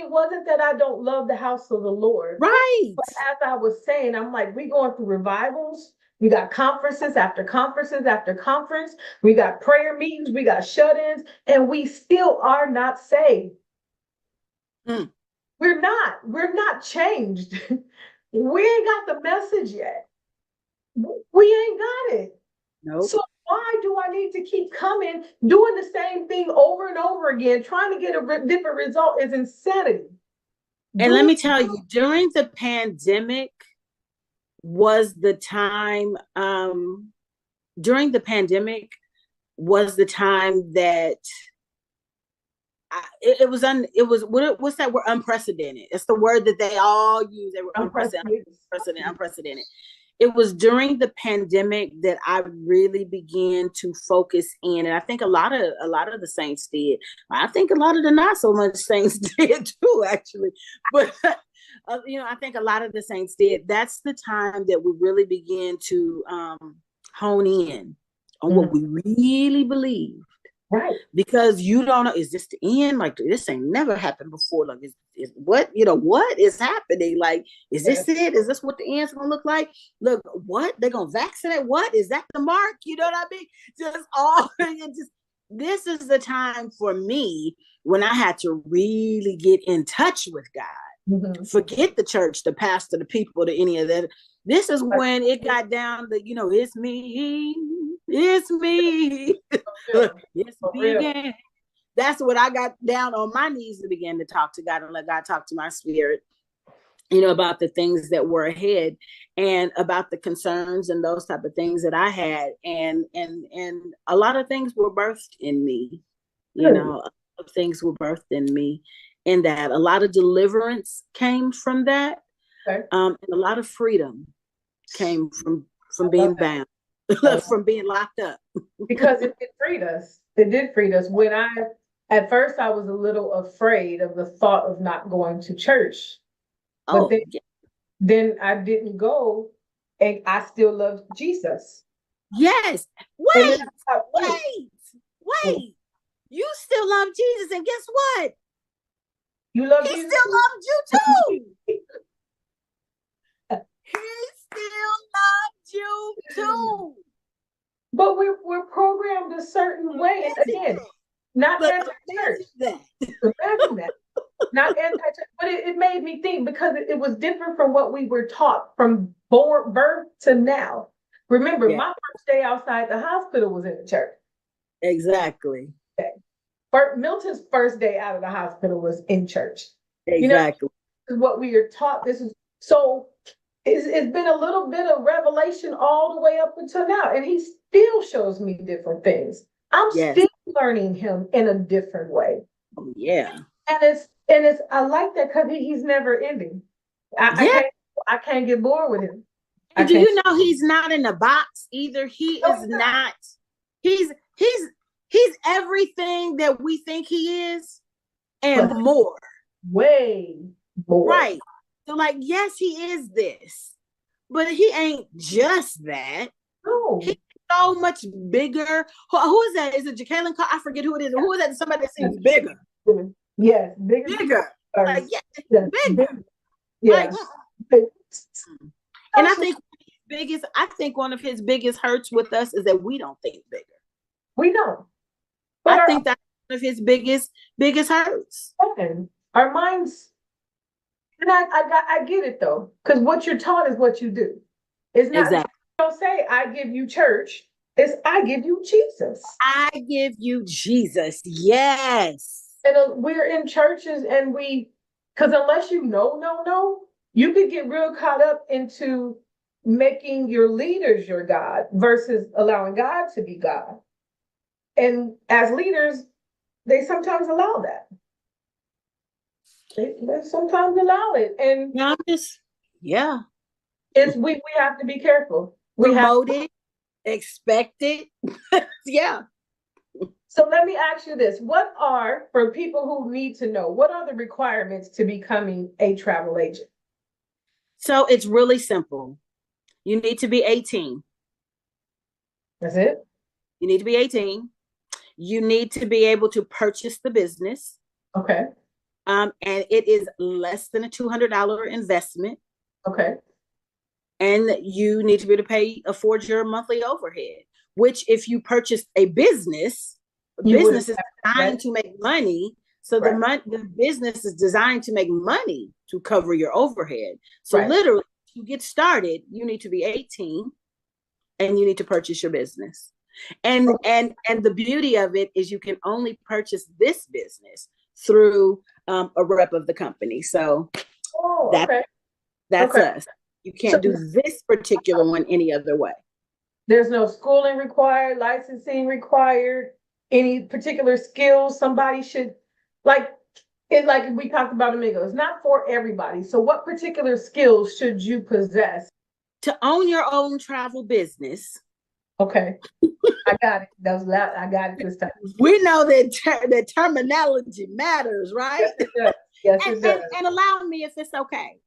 wasn't that I don't love the house of the Lord. Right. But as I was saying, I'm like, we going through revivals. We got conferences after conferences after conference. We got prayer meetings. We got shut-ins, and we still are not saved. We're not changed. We ain't got the message yet. We ain't got it. Nope. So why do I need to keep coming, doing the same thing over and over again, trying to get a different result is insanity. And let me tell you, during the pandemic was the time, that what's that word? Unprecedented. It's the word that they all use. They were unprecedented. It was during the pandemic that I really began to focus in, and I think a lot of the saints did. I think a lot of the not so much saints did too, actually. But I think a lot of the saints did. That's the time that we really began to hone in on what we really believe. Right. Because you don't know, is this the end? Like, this ain't never happened before. Like, is what is happening? Like, is this it? Is this what the end's gonna look like? Look, what? They're gonna vaccinate? What? Is that the mark? You know what I mean? This is the time for me when I had to really get in touch with God. Mm-hmm. Forget the church, the pastor, the people, any of that. This is when it got down to, it's me. It's me. It's me again. That's what I got down on my knees to begin to talk to God and let God talk to my spirit, about the things that were ahead and about the concerns and those type of things that I had. And a lot of things were birthed in me, a lot of things were birthed in me, in that a lot of deliverance came from that. Okay. And a lot of freedom came from being bound. From being locked up. Because it freed us. It did free us. At first I was a little afraid of the thought of not going to church. But then I didn't go, and I still loved Jesus. Yes. Wait. You still love Jesus, and guess what? You love He Jesus. still loves you too. He still loves you too. But we're programmed a certain way. And again, not anti-church. Imagine that. Not anti-church. But it made me think, because it was different from what we were taught from birth to now. Remember, my first day outside the hospital was in the church. Exactly. Okay. Milton's first day out of the hospital was in church. Exactly. This is what we are taught. So it's been a little bit of revelation all the way up until now. And he still shows me different things. I'm still learning him in a different way. Oh, yeah. And it's I like that because he's never ending. I can't get bored with him. Do you know he's not in a box either? He is not. He's everything that we think he is and more. Way more. Right. So, like, yes, he is this, but he ain't just that. No. He's so much bigger. Who is that? Is it Jacqueline? I forget who it is. Who is that? Somebody that seems bigger. Yes, bigger. Like, bigger. Yes. Like, and I think I think one of his biggest hurts with us is that we don't think bigger. We don't. But I think that's one of his biggest hurts. Our minds, and I get it though, because what you're taught is what you do. It's not, exactly. Don't say I give you church. It's I give you Jesus. I give you Jesus. Yes. And we're in churches and because unless you know, you could get real caught up into making your leaders your God versus allowing God to be God. And as leaders, they sometimes allow that. They sometimes allow it. And yeah. We have to be careful. Promote it, expect it. Yeah. So let me ask you this. For people who need to know, what are the requirements to becoming a travel agent? So it's really simple. You need to be 18. That's it? You need to be 18. You need to be able to purchase the business. Okay. And it is less than a $200 investment. Okay. And you need to be able to afford your monthly overhead, which if you purchase a business is designed to make money. So the business is designed to make money to cover your overhead. So literally, to get started, you need to be 18 and you need to purchase your business. And the beauty of it is you can only purchase this business through a rep of the company. So that's us. You can't do this particular one any other way. There's no schooling required, licensing required, any particular skills somebody should, like we talked about a minute ago, it's not for everybody. So what particular skills should you possess? To own your own travel business. Okay. I got it. That was loud. I got it this time. We know that terminology matters, right? Yes, it does. And allow me, if it's okay,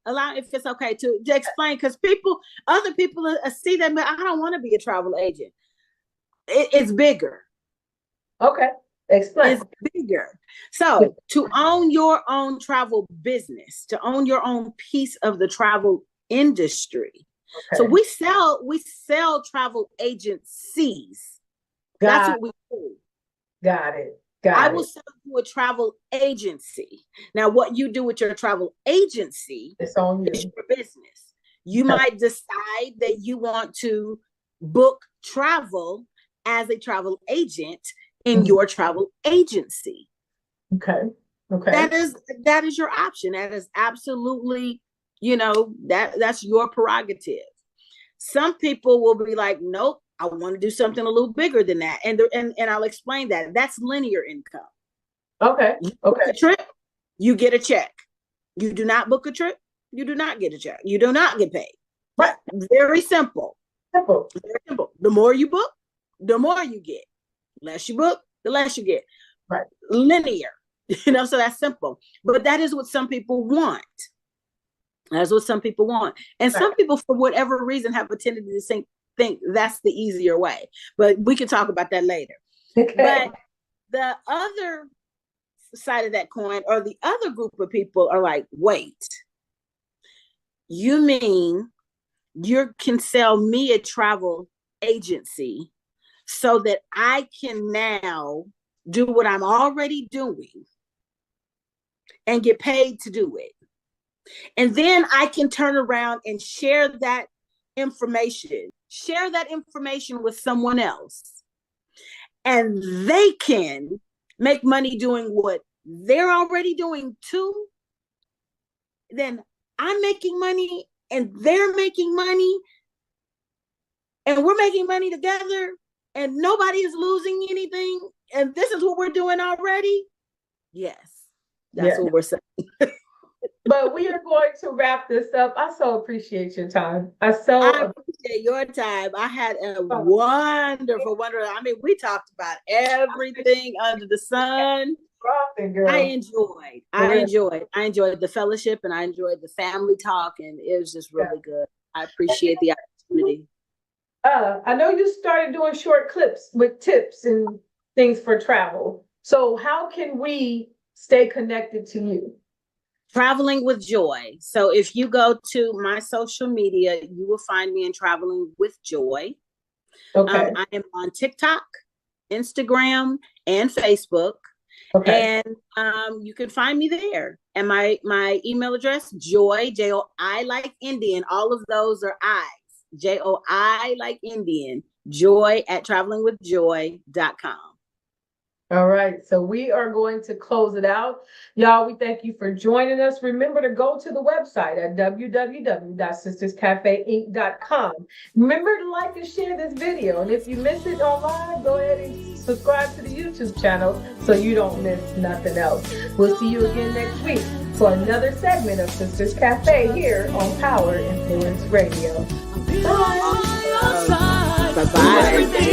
to explain, because other people see that, but I don't want to be a travel agent. It's bigger. Okay, explain. It's bigger. So to own your own travel business, to own your own piece of the travel industry. Okay. So we sell travel agencies. That's what we do. Got it. I will sell you a travel agency. Now, what you do with your travel agency is your business. You might decide that you want to book travel as a travel agent in your travel agency. Okay. That is your option. That is absolutely, that's your prerogative. Some people will be like, nope, I want to do something a little bigger than that. And I'll explain that. That's linear income. Okay. You book a trip, you get a check. You do not book a trip, you do not get a check. You do not get paid. Right. Very simple. Very simple. The more you book, the more you get. Less you book, the less you get. Right. Linear. So that's simple. But that is what some people want. That's what some people want. And some people, for whatever reason, have a tendency to think that's the easier way. But we can talk about that later. Okay. But the other side of that coin, or the other group of people, are like, wait, you mean you can sell me a travel agency so that I can now do what I'm already doing and get paid to do it. And then I can turn around and share that information with someone else. And they can make money doing what they're already doing too. Then I'm making money and they're making money. And we're making money together and nobody is losing anything. And this is what we're doing already. Yes, that's what we're saying. But we are going to wrap this up. I so appreciate your time. I appreciate your time. I had a wonderful. I mean, we talked about everything under the sun. I enjoyed the fellowship and I enjoyed the family talk, and it was just really good. I appreciate the opportunity. I know you started doing short clips with tips and things for travel. So how can we stay connected to you? Traveling with Joy. So if you go to my social media, you will find me in Traveling with Joy. Okay. I am on TikTok, Instagram, and Facebook. Okay. And you can find me there. And my email address, Joy, J-O-I like Indian. All of those are I's. J-O-I like Indian. Joy at travelingwithjoy.com. All right, so we are going to close it out. Y'all, we thank you for joining us. Remember to go to the website at www.sisterscafeinc.com. Remember to like and share this video. And if you miss it online, go ahead and subscribe to the YouTube channel so you don't miss nothing else. We'll see you again next week for another segment of Sisters Cafe here on Power Influence Radio. Bye. Bye-bye.